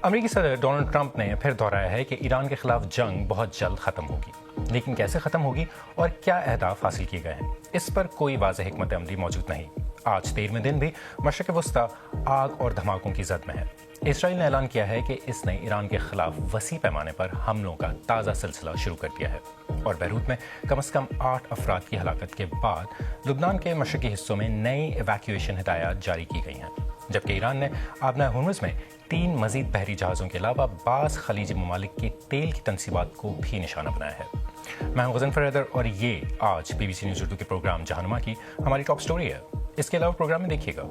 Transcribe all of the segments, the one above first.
امریکی صدر Donald Trump نے پھر دہرایا ہے کہ ایران کے خلاف جنگ بہت جلد ختم ہوگی، لیکن کیسے ختم ہوگی اور کیا اہداف حاصل کیے گئے ہیں اس پر کوئی واضح حکمت عملی موجود نہیں۔ آج 13ویں دن بھی مشرق وسطی آگ اور دھماکوں کی زد میں ہے۔ اسرائیل نے اعلان کیا ہے کہ اس نے ایران کے خلاف وسیع پیمانے پر حملوں کا تازہ سلسلہ شروع کر دیا ہے، اور بیروت میں کم از کم 8 افراد کی ہلاکت کے بعد لبنان کے مشرقی حصوں میں نئی ایویکویشن ہدایات جاری کی گئی ہیں، جبکہ ایران نے آبنائے ہرمز میں 3 مزید بحری جہازوں کے علاوہ بعض خلیجی ممالک کی تیل کی تنصیبات کو بھی نشانہ بنایا ہے۔ میں ہوں غزنفر حیدر اور یہ آج BBC نیوز اردو کے پروگرام جہانما کی ہماری ٹاپ سٹوری ہے۔ اس کے علاوہ پروگرام میں دیکھیے گا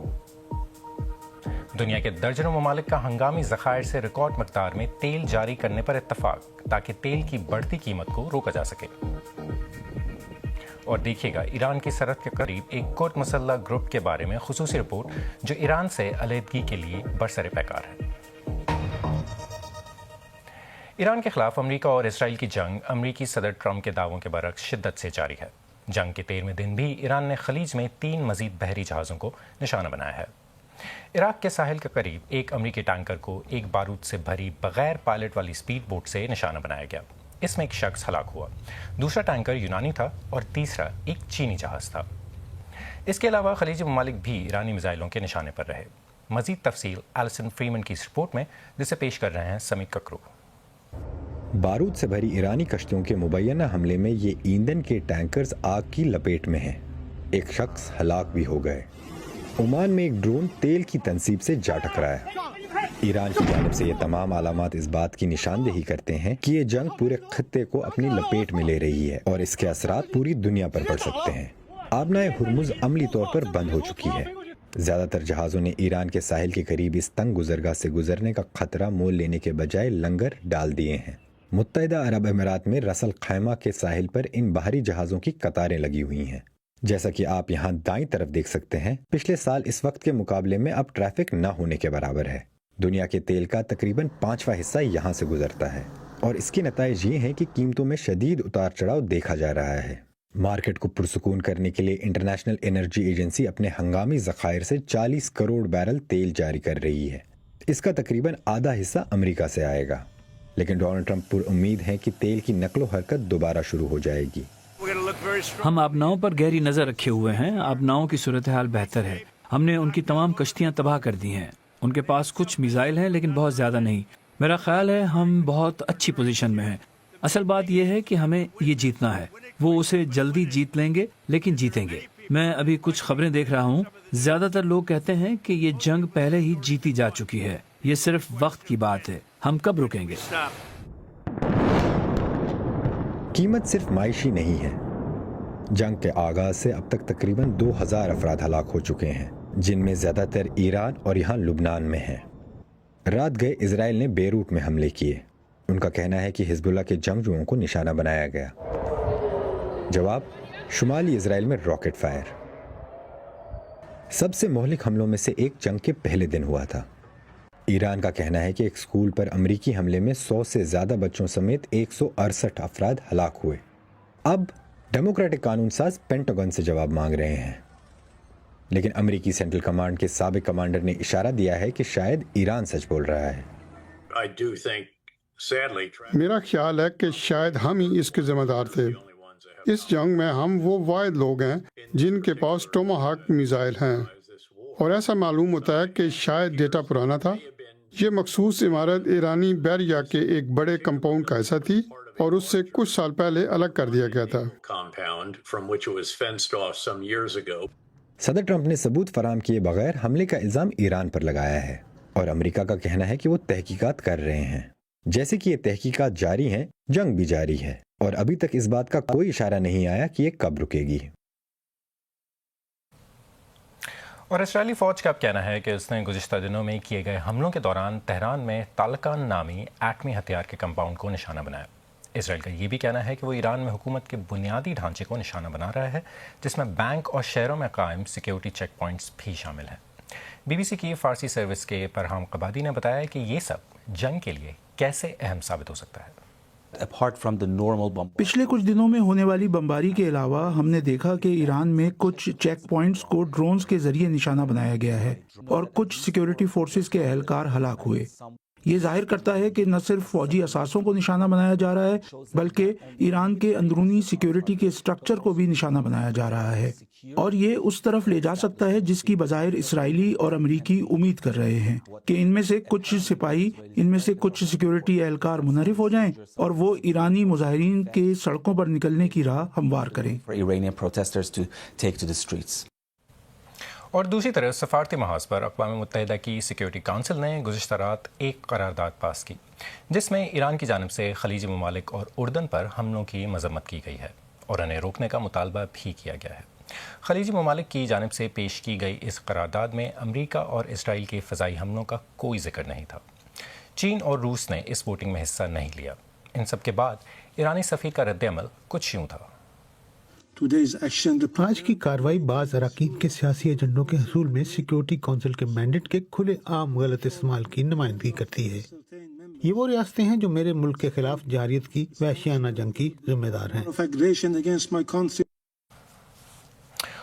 دنیا کے درجنوں ممالک کا ہنگامی ذخائر سے ریکارڈ مقدار میں تیل جاری کرنے پر اتفاق تاکہ تیل کی بڑھتی قیمت کو روکا جا سکے، اور دیکھیے گا ایران کی سرحد کے قریب ایک کرد مسلح گروپ کے بارے میں خصوصی رپورٹ جو ایران سے علیحدگی کے لیے برسر پیکار ہے۔ ایران کے خلاف امریکہ اور اسرائیل کی جنگ امریکی صدر ٹرمپ کے دعووں کے برعکس شدت سے جاری ہے۔ جنگ کے 13ویں دن بھی ایران نے خلیج میں 3 مزید بحری جہازوں کو نشانہ بنایا ہے۔ عراق کے ساحل کے قریب ایک امریکی ٹینکر کو ایک بارود سے بھری بغیر پائلٹ والی اسپیڈ بوٹ سے نشانہ بنایا گیا۔ اس میں ایک شخص ہلاک ہوا، دوسرا ٹینکر یونانی تھا اور تیسرا ایک چینی جہاز تھا۔ اس کے علاوہ خلیجی ممالک بھی ایرانی میزائلوں کے نشانے پر رہے۔ مزید تفصیل ایلسن فریمن کی اس رپورٹ میں، جسے پیش کر رہے ہیں سمیت ککرو۔ بارود سے بھری ایرانی کشتیوں کے مبینہ حملے میں یہ ایندھن کے ٹینکرز آگ کی لپیٹ میں ہیں۔ ایک شخص ہلاک بھی ہو گئے۔ عمان میں ایک ڈرون تیل کی تنصیب سے جا ٹکرایا۔ ایران کی جانب سے یہ تمام علامات اس بات کی نشاندہی کرتے ہیں کہ یہ جنگ پورے خطے کو اپنی لپیٹ میں لے رہی ہے اور اس کے اثرات پوری دنیا پر پڑ سکتے ہیں۔ آبنائے ہرمز عملی طور پر بند ہو چکی ہے۔ زیادہ تر جہازوں نے ایران کے ساحل کے قریب اس تنگ گزرگاہ سے گزرنے کا خطرہ مول لینے کے بجائے لنگر ڈال دیے ہیں۔ متحدہ عرب امارات میں رس الخیمہ کے ساحل پر ان بحری جہازوں کی قطاریں لگی ہوئی ہیں۔ جیسا کہ آپ یہاں دائیں طرف دیکھ سکتے ہیں، پچھلے سال اس وقت کے مقابلے میں اب ٹریفک نہ ہونے کے برابر ہے۔ دنیا کے تیل کا تقریباً 5واں حصہ یہاں سے گزرتا ہے، اور اس کے نتائج یہ ہیں کہ قیمتوں میں شدید اتار چڑھاؤ دیکھا جا رہا ہے۔ مارکیٹ کو پرسکون کرنے کے لیے انٹرنیشنل انرجی ایجنسی اپنے ہنگامی ذخائر سے 40 کروڑ بیرل تیل جاری کر رہی ہے۔ اس کا تقریباً آدھا حصہ امریکہ سے آئے گا، لیکن ڈونلڈ ٹرمپ پر امید ہے کہ تیل کی نقل و حرکت دوبارہ شروع ہو جائے گی۔ ہم آبناؤں پر گہری نظر رکھے ہوئے ہیں۔ آبناؤں کی صورتحال بہتر ہے۔ ہم نے ان کی تمام کشتیاں تباہ کر دی ہیں۔ ان کے پاس کچھ میزائل ہیں لیکن بہت زیادہ نہیں۔ میرا خیال ہے ہم بہت اچھی پوزیشن میں ہیں۔ اصل بات یہ ہے کہ ہمیں یہ جیتنا ہے۔ وہ اسے جلدی جیت لیں گے، لیکن جیتیں گے۔ میں ابھی کچھ خبریں دیکھ رہا ہوں۔ زیادہ تر لوگ کہتے ہیں کہ یہ جنگ پہلے ہی جیتی جا چکی ہے۔ یہ صرف وقت کی بات ہے۔ ہم کب رکیں گے؟ قیمت صرف معاشی نہیں ہے۔ جنگ کے آغاز سے اب تک تقریباً 2000 افراد ہلاک ہو چکے ہیں، جن میں زیادہ تر ایران اور یہاں لبنان میں ہیں۔ رات گئے اسرائیل نے بیروت میں حملے کیے۔ ان کا کہنا ہے کہ حزب اللہ کے جنگجوؤں کو نشانہ بنایا گیا۔ جواب، شمالی اسرائیل میں راکٹ فائر۔ سب سے مہلک حملوں میں سے ایک جنگ کے پہلے دن ہوا تھا۔ ایران کا کہنا ہے کہ ایک اسکول پر امریکی حملے میں 100 سے زیادہ بچوں سمیت 168 افراد ہلاک ہوئے۔ اب ڈیموکریٹک قانون ساز پینٹاگن سے جواب مانگ رہے ہیں، لیکن امریکی سینٹرل کمانڈ کے سابق کمانڈر نے اشارہ دیا ہے کہ شاید ایران سچ بول رہا ہے۔ میرا خیال ہے کہ شاید ہم ہی اس کے ذمہ دار تھے۔ اس جنگ میں ہم وہ واحد لوگ ہیں جن کے پاس ٹوماہاک میزائل ہیں، اور ایسا معلوم ہوتا ہے کہ شاید ڈیٹا پرانا تھا۔ یہ مخصوص عمارت ایرانی بحریہ کے ایک بڑے کمپاؤنڈ کا حصہ تھی اور اس سے کچھ سال پہلے الگ کر دیا گیا تھا۔ صدر ٹرمپ نے ثبوت فراہم کیے بغیر حملے کا الزام ایران پر لگایا ہے، اور امریکہ کا کہنا ہے کہ وہ تحقیقات کر رہے ہیں۔ جیسے کہ یہ تحقیقات جاری ہیں، جنگ بھی جاری ہے، اور ابھی تک اس بات کا کوئی اشارہ نہیں آیا کہ یہ کب رکے گی۔ اور اسرائیلی فوج کا اب کہنا ہے کہ اس نے گزشتہ دنوں میں کیے گئے حملوں کے دوران تہران میں تالقان نامی ایٹمی ہتھیار کے کمپاؤنڈ کو نشانہ بنایا۔ اسرائیل کا یہ بھی کہنا ہے کہ وہ ایران میں حکومت کے بنیادی ڈھانچے کو نشانہ بنا رہا ہے، جس میں بینک اور شہروں میں قائم سیکیورٹی چیک پوائنٹس بھی شامل ہیں۔ BBC کی فارسی سروس کے پرہام قبادی نے بتایا کہ یہ سب جنگ کے لیے کیسے اہم ثابت ہو سکتا ہے۔ پچھلے کچھ دنوں میں ہونے والی بمباری کے علاوہ ہم نے دیکھا کہ ایران میں کچھ چیک پوائنٹس کو ڈرونز کے ذریعے نشانہ بنایا گیا ہے اور کچھ سیکیورٹی فورسز کے اہلکار ہلاک ہوئے۔ یہ ظاہر کرتا ہے کہ نہ صرف فوجی اثاثوں کو نشانہ بنایا جا رہا ہے بلکہ ایران کے اندرونی سیکیورٹی کے اسٹرکچر کو بھی نشانہ بنایا جا رہا ہے، اور یہ اس طرف لے جا سکتا ہے جس کی بظاہر اسرائیلی اور امریکی امید کر رہے ہیں کہ ان میں سے کچھ سپاہی، ان میں سے کچھ سیکیورٹی اہلکار منحرف ہو جائیں اور وہ ایرانی مظاہرین کے سڑکوں پر نکلنے کی راہ ہموار کریں۔ اور دوسری طرف سفارتی محاذ پر اقوام متحدہ کی سیکیورٹی کونسل نے گزشتہ رات ایک قرارداد پاس کی جس میں ایران کی جانب سے خلیجی ممالک اور اردن پر حملوں کی مذمت کی گئی ہے اور انہیں روکنے کا مطالبہ بھی کیا گیا ہے۔ خلیجی ممالک کی جانب سے پیش کی گئی اس قرارداد میں امریکہ اور اسرائیل کے فضائی حملوں کا کوئی ذکر نہیں تھا۔ چین اور روس نے اس ووٹنگ میں حصہ نہیں لیا۔ ان سب کے بعد ایرانی سفیر کا رد عمل کچھ یوں تھا۔ آج کی کارروائی بعض اراکین کے سیاسی ایجنڈوں کے حصول میں سیکیورٹی کونسل کے مینڈیٹ کے کھلے عام غلط استعمال کی نمائندگی کرتی ہے۔ یہ وہ ریاستیں ہیں جو میرے ملک کے خلاف جارحیت کی وحشیانہ جنگ کی ذمہ دار ہیں۔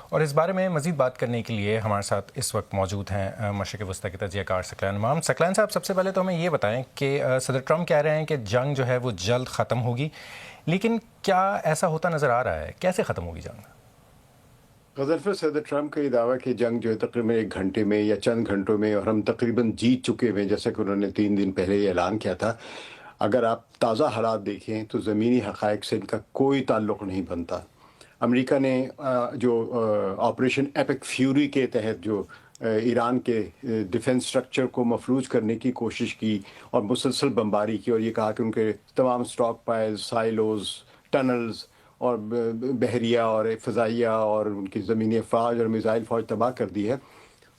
اور اس بارے میں مزید بات کرنے کے لیے ہمارے ساتھ اس وقت موجود ہیں مشرق وسطی کے تجزیہ کار ثقلین امام۔ ثقلین صاحب، سب سے پہلے تو ہمیں یہ بتائیں کہ صدر ٹرمپ کہہ رہے ہیں کہ جنگ جو ہے وہ جلد ختم ہوگی، لیکن کیا ایسا ہوتا نظر آ رہا ہے؟ کیسے ختم ہوگی جنگ؟ غضنفر، صدر ٹرمپ کا یہ دعویٰ کہ جنگ جو ہے تقریباً 1 گھنٹے میں یا چند گھنٹوں میں، اور ہم تقریباً جیت چکے ہوئے، جیسا کہ انہوں نے 3 دن پہلے یہ اعلان کیا تھا۔ اگر آپ تازہ حالات دیکھیں تو زمینی حقائق سے ان کا کوئی تعلق نہیں بنتا۔ امریکہ نے جو آپریشن ایپک فیوری کے تحت جو ایران کے ڈیفنس سٹرکچر کو مفلوج کرنے کی کوشش کی اور مسلسل بمباری کی، اور یہ کہا کہ ان کے تمام سٹاک پائلز، سائلوز، ٹنلز اور بحریہ اور فضائیہ اور ان کی زمینی افواج اور میزائل فوج تباہ کر دی ہے،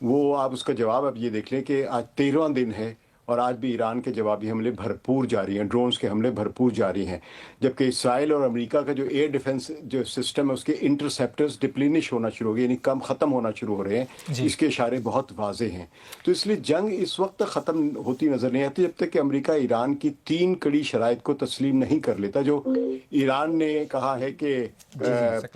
وہ آپ اس کا جواب اب یہ دیکھ لیں کہ آج 13واں دن ہے اور آج بھی ایران کے جوابی حملے بھرپور جاری ہیں، ڈرونز کے حملے بھرپور جاری ہیں، جبکہ اسرائیل اور امریکہ کا جو ایئر ڈیفنس جو سسٹم ہے اس کے انٹرسیپٹرز ڈپلینش ہونا شروع ہو گئے، یعنی کم ختم ہونا شروع ہو رہے ہیں۔ اس کے اشارے بہت واضح ہیں۔ تو اس لیے جنگ اس وقت تک ختم ہوتی نظر نہیں آتی جب تک کہ امریکہ ایران کی 3 کڑی شرائط کو تسلیم نہیں کر لیتا، جو ایران نے کہا ہے کہ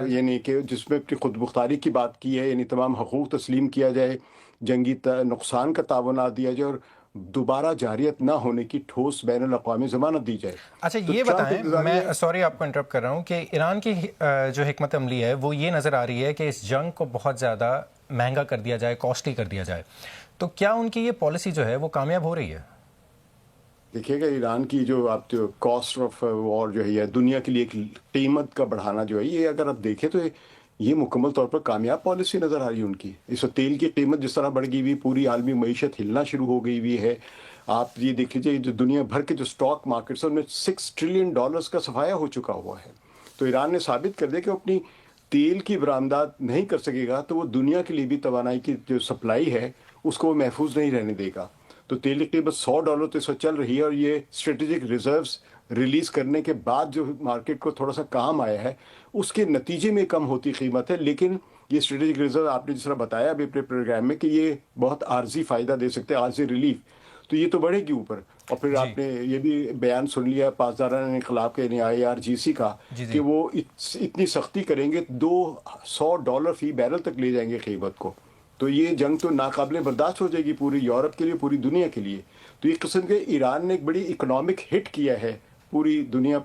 یعنی کہ جس میں اپنی خود مختاری کی بات کی ہے، یعنی تمام حقوق تسلیم کیا جائے، جنگی نقصان کا تعاونات دیا جائے اور دوبارہ جارحیت نہ ہونے کی ٹھوس بین الاقوامی ضمانت دی جائے۔ اچھا یہ بتائیں، میں سوری آپ کو انٹرپٹ کر رہا ہوں، کہ ایران کی جو حکمت عملی ہے وہ یہ نظر آ رہی ہے کہ اس جنگ کو بہت زیادہ مہنگا کر دیا جائے، کاسٹلی کر دیا جائے، تو کیا ان کی یہ پالیسی جو ہے وہ کامیاب ہو رہی ہے؟ دیکھیے گا ایران کی جو آپ جو کاسٹ آف وار جو ہے دنیا کے لیے ایک قیمت کا بڑھانا جو ہے، یہ اگر آپ دیکھیں تو یہ مکمل طور پر کامیاب پالیسی نظر آ رہی ہے ان کی۔ اس وقت تیل کی قیمت جس طرح بڑھ گئی ہوئی، پوری عالمی معیشت ہلنا شروع ہو گئی ہوئی ہے۔ آپ یہ دیکھ لیجیے جو دنیا بھر کے جو اسٹاک مارکیٹس ہیں ان میں $6 ٹریلین کا صفایا ہو چکا ہوا ہے۔ تو ایران نے ثابت کر دیا کہ وہ اپنی تیل کی برآمدات نہیں کر سکے گا تو وہ دنیا کے لیے بھی توانائی کی جو سپلائی ہے اس کو وہ محفوظ نہیں رہنے دے گا۔ تو تیل کی قیمت $100 تو اس وقت چل رہی ہے، اور یہ اسٹریٹجک ریزروز ریلیز کرنے کے بعد جو مارکیٹ کو تھوڑا سا کام آیا ہے اس کے نتیجے میں کم ہوتی قیمت ہے، لیکن یہ اسٹریٹجک ریزرو آپ نے جس طرح بتایا ابھی اپنے پروگرام میں کہ یہ بہت عارضی فائدہ دے سکتے ہیں، عارضی ریلیف، تو یہ تو بڑھے گی اوپر۔ اور پھر آپ نے یہ بھی بیان سن لیا پاسداران انقلاب کے یعنی IRGC کا کہ وہ اتنی سختی کریں گے $200 فی بیرل تک لے جائیں گے قیمت کو۔ تو یہ جنگ تو ناقابل برداشت ہو جائے گی پوری یورپ کے لیے، پوری دنیا کے لیے۔ تو یہ قسم کے ایران نے ایک بڑی اکنامک ہٹ کیا ہے پوری دنیا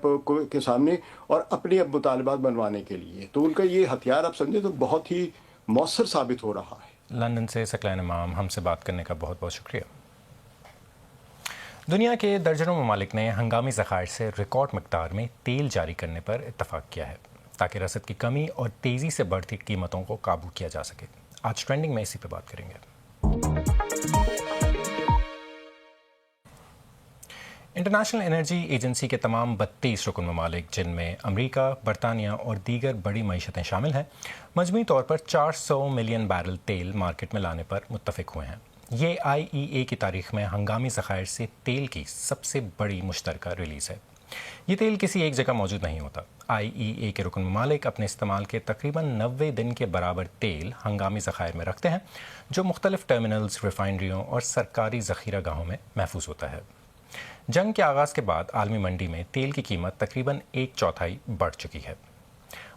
کے سامنے اور اپنے اب مطالبات بنوانے کے لیے، تو ان کا یہ ہتھیار آپ سمجھیں تو بہت ہی مؤثر ثابت ہو رہا ہے۔ لندن سے ثقلین امام، ہم سے بات کرنے کا بہت بہت شکریہ۔ دنیا کے درجنوں ممالک نے ہنگامی ذخائر سے ریکارڈ مقدار میں تیل جاری کرنے پر اتفاق کیا ہے تاکہ رسد کی کمی اور تیزی سے بڑھتی قیمتوں کو قابو کیا جا سکے۔ آج ٹرینڈنگ میں اسی پہ بات کریں گے۔ انٹرنیشنل انرجی ایجنسی کے تمام 32 رکن ممالک، جن میں امریکہ، برطانیہ اور دیگر بڑی معیشتیں شامل ہیں، مجموعی طور پر 400 ملین بیرل تیل مارکیٹ میں لانے پر متفق ہوئے ہیں۔ یہ IEA کی تاریخ میں ہنگامی ذخائر سے تیل کی سب سے بڑی مشترکہ ریلیز ہے۔ یہ تیل کسی ایک جگہ موجود نہیں ہوتا۔ IEA کے رکن ممالک اپنے استعمال کے تقریباً 90 دن کے برابر تیل ہنگامی ذخائر میں رکھتے ہیں، جو مختلف ٹرمینلز، ریفائنریوں اور سرکاری ذخیرہ گاہوں میں محفوظ ہوتا ہے۔ جنگ کے آغاز کے بعد عالمی منڈی میں تیل کی قیمت تقریباً 1/4 بڑھ چکی ہے۔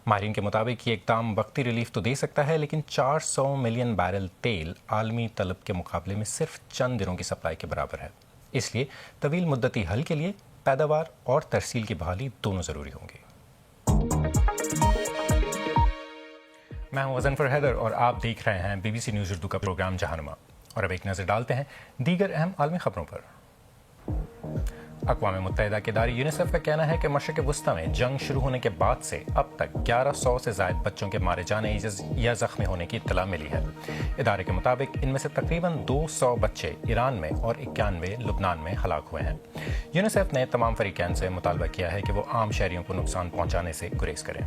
ماہرین کے مطابق یہ اقدام وقتی ریلیف تو دے سکتا ہے، لیکن 400 ملین بیرل تیل عالمی طلب کے مقابلے میں صرف چند دنوں کی سپلائی کے برابر ہے۔ اس لیے طویل مدتی حل کے لیے پیداوار اور ترسیل کی بحالی دونوں ضروری ہوں گی۔ میں ہوں غضنفر حیدر اور آپ دیکھ رہے ہیں BBC نیوز اردو کا پروگرام جہانما، اور اب ایک نظر ڈالتے ہیں دیگر اہم عالمی خبروں پر۔ اقوام متحدہ کے ادارے یونیسیف کا کہنا ہے کہ مشرق وسطی میں جنگ شروع ہونے کے بعد سے اب تک 1100 سے زائد بچوں کے مارے جانے یا زخمی ہونے کی اطلاع ملی ہے۔ ادارے کے مطابق ان میں سے تقریباً 200 بچے ایران میں اور 91 لبنان میں ہلاک ہوئے ہیں۔ یونیسیف نے تمام فریقین سے مطالبہ کیا ہے کہ وہ عام شہریوں کو نقصان پہنچانے سے گریز کریں۔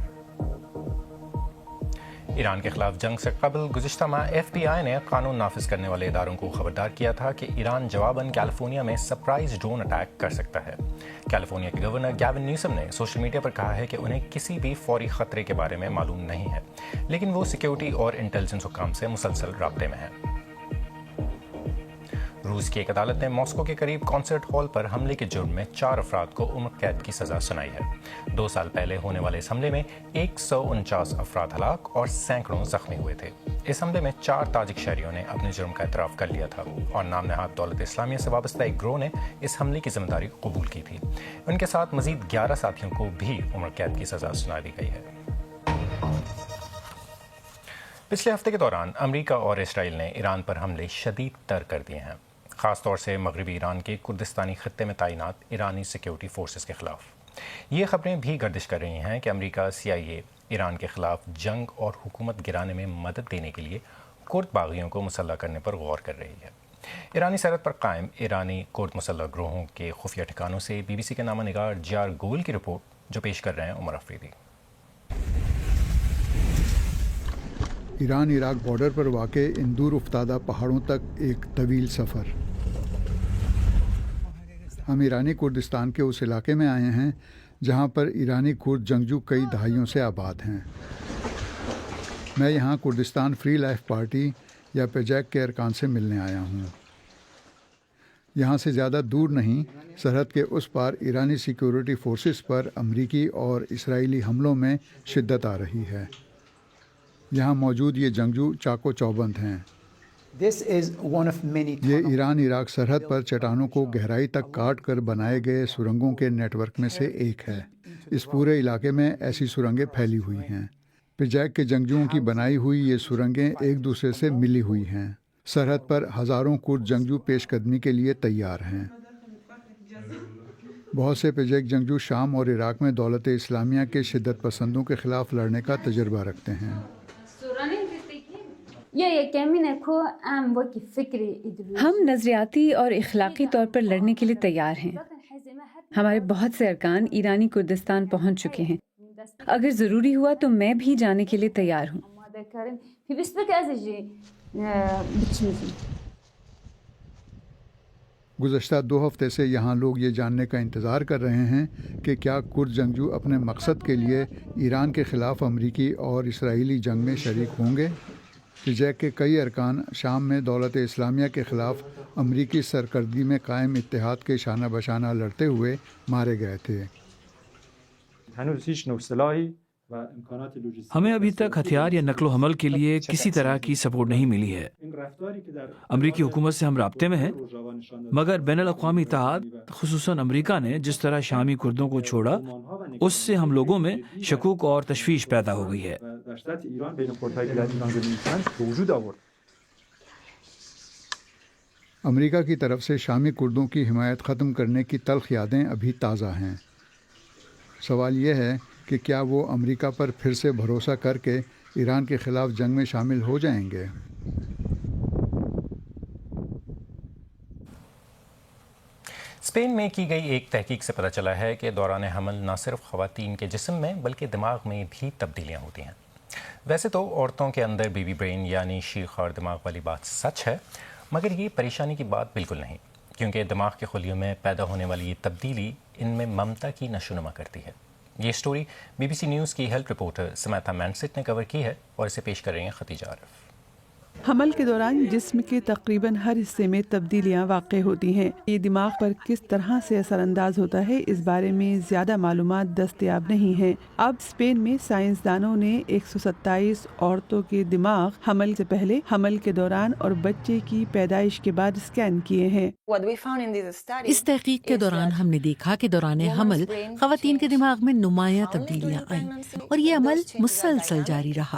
ایران کے خلاف جنگ سے قبل گزشتہ ماہ FBI نے قانون نافذ کرنے والے اداروں کو خبردار کیا تھا کہ ایران جواباً کیلیفورنیا میں سرپرائز ڈرون اٹیک کر سکتا ہے۔ کیلیفورنیا کے گورنر گیون نیوسم نے سوشل میڈیا پر کہا ہے کہ انہیں کسی بھی فوری خطرے کے بارے میں معلوم نہیں ہے، لیکن وہ سیکیورٹی اور انٹیلیجنس حکام سے مسلسل رابطے میں ہیں۔ روس کی ایک عدالت نے ماسکو کے قریب کانسرٹ ہال پر حملے کے جرم میں 4 افراد کو عمر قید کی سزا سنائی ہے۔ 2 سال پہلے ہونے والے اس حملے میں 149 افراد ہلاک اور سینکڑوں زخمی ہوئے تھے۔ اس حملے میں 4 تاجک شہریوں نے اپنے جرم کا اعتراف کر لیا تھا اور نام نہاد دولت اسلامیہ سے وابستہ ایک گروہ نے اس حملے کی ذمہ داری قبول کی تھی۔ ان کے ساتھ مزید 11 ساتھیوں کو بھی عمر قید کی سزا سنا دی گئی ہے۔ پچھلے ہفتے کے دوران امریکہ اور اسرائیل نے ایران پر حملے شدید تر کر دیے ہیں، خاص طور سے مغربی ایران کے کردستانی خطے میں تعینات ایرانی سیکیورٹی فورسز کے خلاف۔ یہ خبریں بھی گردش کر رہی ہیں کہ امریکہ CIA ایران کے خلاف جنگ اور حکومت گرانے میں مدد دینے کے لیے کرد باغیوں کو مسلح کرنے پر غور کر رہی ہے۔ ایرانی سرحد پر قائم ایرانی کرد مسلح گروہوں کے خفیہ ٹھکانوں سے BBC کے نامہ نگار جیار گول کی رپورٹ، جو پیش کر رہے ہیں عمر افریدی۔ ایران عراق بارڈر پر واقع ان دور افتادہ پہاڑوں تک ایک طویل سفر۔ ہم ایرانی کردستان کے اس علاقے میں آئے ہیں جہاں پر ایرانی کرد جنگجو کئی دہائیوں سے آباد ہیں۔ میں یہاں کردستان فری لائف پارٹی یا پیجیک کے ارکان سے ملنے آیا ہوں۔ یہاں سے زیادہ دور نہیں، سرحد کے اس پار ایرانی سیکیورٹی فورسز پر امریکی اور اسرائیلی حملوں میں شدت آ رہی ہے۔ یہاں موجود یہ جنگجو چاق و چوبند ہیں۔ یہ ایران عراق سرحد پر چٹانوں کو گہرائی تک کاٹ کر بنائے گئے سرنگوں کے نیٹ ورک میں سے ایک ہے۔ اس پورے علاقے میں ایسی سرنگیں پھیلی ہوئی ہیں۔ پیجیک کے جنگجوؤں کی بنائی ہوئی یہ سرنگیں ایک دوسرے سے ملی ہوئی ہیں۔ سرحد پر ہزاروں کرد جنگجو پیش قدمی کے لیے تیار ہیں۔ بہت سے پیجیک جنگجو شام اور عراق میں دولت اسلامیہ کے شدت پسندوں کے خلاف لڑنے کا تجربہ رکھتے ہیں۔ ہم نظریاتی اور اخلاقی طور پر لڑنے کے لیے تیار ہیں۔ ہمارے بہت سے ارکان ایرانی کردستان پہنچ چکے ہیں۔ اگر ضروری ہوا تو میں بھی جانے کے لیے تیار ہوں۔ گزشتہ 2 ہفتے سے یہاں لوگ یہ جاننے کا انتظار کر رہے ہیں کہ کیا کرد جنگجو اپنے مقصد کے لیے ایران کے خلاف امریکی اور اسرائیلی جنگ میں شریک ہوں گے۔ پیجیک کے کئی ارکان شام میں دولت اسلامیہ کے خلاف امریکی سرکردگی میں قائم اتحاد کے شانہ بشانہ لڑتے ہوئے مارے گئے تھے۔ ہمیں ابھی تک ہتھیار یا نقل و حمل کے لیے کسی طرح کی سپورٹ نہیں ملی ہے۔ امریکی حکومت سے ہم رابطے میں ہیں، مگر بین الاقوامی اتحاد خصوصاً امریکہ نے جس طرح شامی کردوں کو چھوڑا، اس سے ہم لوگوں میں شکوک اور تشویش پیدا ہو گئی ہے۔ امریکہ کی طرف سے شامی کردوں کی حمایت ختم کرنے کی تلخ یادیں ابھی تازہ ہیں۔ سوال یہ ہے کہ کیا وہ امریکہ پر پھر سے بھروسہ کر کے ایران کے خلاف جنگ میں شامل ہو جائیں گے؟ اسپین میں کی گئی ایک تحقیق سے پتہ چلا ہے کہ دوران حمل نہ صرف خواتین کے جسم میں بلکہ دماغ میں بھی تبدیلیاں ہوتی ہیں۔ ویسے تو عورتوں کے اندر بیبی برین یعنی شیخ اور دماغ والی بات سچ ہے، مگر یہ پریشانی کی بات بالکل نہیں، کیونکہ دماغ کے خلیوں میں پیدا ہونے والی یہ تبدیلی ان میں ممتا کی نشوونما کرتی ہے۔ یہ سٹوری BBC نیوز کی ہیلتھ رپورٹر سمیتھا مینسٹ نے کور کی ہے اور اسے پیش کر رہی ہیں ختیجہ عارف۔ حمل کے دوران جسم کے تقریباً ہر حصے میں تبدیلیاں واقع ہوتی ہیں. یہ دماغ پر کس طرح سے اثر انداز ہوتا ہے اس بارے میں زیادہ معلومات دستیاب نہیں ہیں. اب اسپین میں سائنسدانوں نے 127 عورتوں کے دماغ حمل سے پہلے, حمل کے دوران اور بچے کی پیدائش کے بعد اسکین کیے ہیں. اس تحقیق کے دوران ہم نے دیکھا کہ دوران حمل خواتین کے دماغ میں نمایاں تبدیلیاں آئیں اور یہ عمل مسلسل جاری رہا.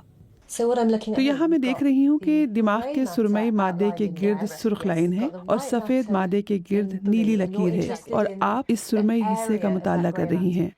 تو یہاں میں دیکھ رہی ہوں کہ دماغ کے سرمئی مادے کے گرد سرخ لائن ہے اور سفید مادے کے گرد نیلی لکیر ہے, اور آپ اس سرمئی حصے کا مطالعہ کر رہی ہیں.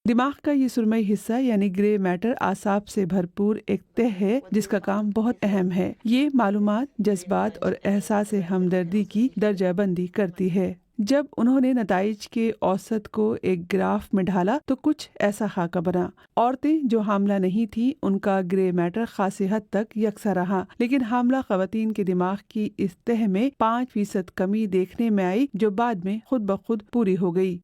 دماغ کا یہ سرمئی حصہ یعنی گرے میٹر اعصاب سے بھرپور ایک تہ ہے جس کا کام بہت اہم ہے. یہ معلومات, جذبات اور احساس ہمدردی کی درجہ بندی کرتی ہے. جب انہوں نے نتائج کے اوسط کو ایک گراف میں ڈالا تو کچھ ایسا خاکہ بنا. عورتیں جو حاملہ نہیں تھیں ان کا گرے میٹر خاصی حد تک یکساں رہا, لیکن حاملہ خواتین کے دماغ کی اس تہ میں 5% کمی دیکھنے میں آئی جو بعد میں خود بخود پوری ہو گئی.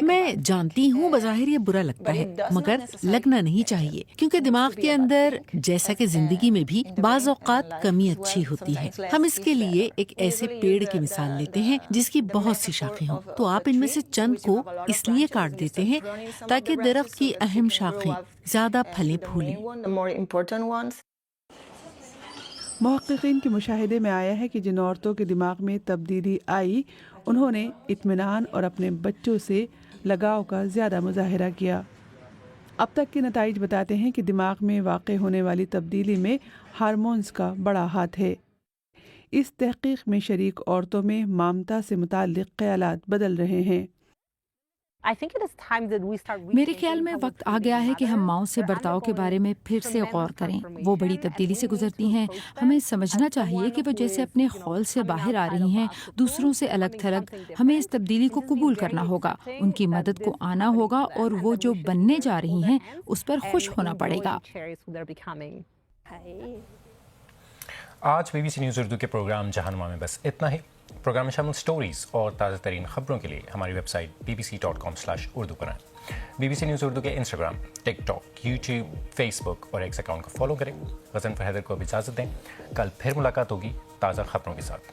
میں جانتی ہوں بظاہر یہ برا لگتا ہے, مگر لگنا نہیں چاہیے, کیونکہ دماغ کے اندر جیسا کہ زندگی میں بھی بعض اوقات کمی اچھی ہوتی ہے. ہم اس کے لیے ایک ایسے پیڑ کی مثال لیتے ہیں جس کی بہت سی شاخیں ہوں, تو آپ ان میں سے چند کو اس لیے کاٹ دیتے ہیں تاکہ درخت کی اہم شاخیں زیادہ پھلیں پھولیں. محققین کے مشاہدے میں آیا ہے کہ جن عورتوں کے دماغ میں تبدیلی آئی انہوں نے اطمینان اور اپنے بچوں سے لگاؤ کا زیادہ مظاہرہ کیا. اب تک کے نتائج بتاتے ہیں کہ دماغ میں واقع ہونے والی تبدیلی میں ہارمونز کا بڑا ہاتھ ہے. اس تحقیق میں شریک عورتوں میں مامتا سے متعلق خیالات بدل رہے ہیں. میرے خیال میں وقت آ گیا ہے کہ ہم ماؤں سے برتاؤ کے بارے میں پھر سے غور کریں. وہ بڑی تبدیلی سے گزرتی ہیں. ہمیں سمجھنا چاہیے کہ وہ جیسے اپنے خول سے باہر آ رہی ہیں دوسروں سے الگ تھلگ, ہمیں اس تبدیلی کو قبول کرنا ہوگا, ان کی مدد کو آنا ہوگا اور وہ جو بننے جا رہی ہیں اس پر خوش ہونا پڑے گا. آج BBC نیوز اردو کے پروگرام جہانما میں بس اتنا ہی. پروگرام میں شامل سٹوریز اور تازہ ترین خبروں کے لیے ہماری ویب سائٹ bbc.com/urdu پر آئیں. BBC نیوز اردو کے انسٹاگرام, ٹک ٹاک, یوٹیوب, فیس بک اور ایکس اکاؤنٹ کو فالو کریں. غضنفر حیدر کو اب اجازت دیں. کل پھر ملاقات ہوگی تازہ خبروں کے ساتھ.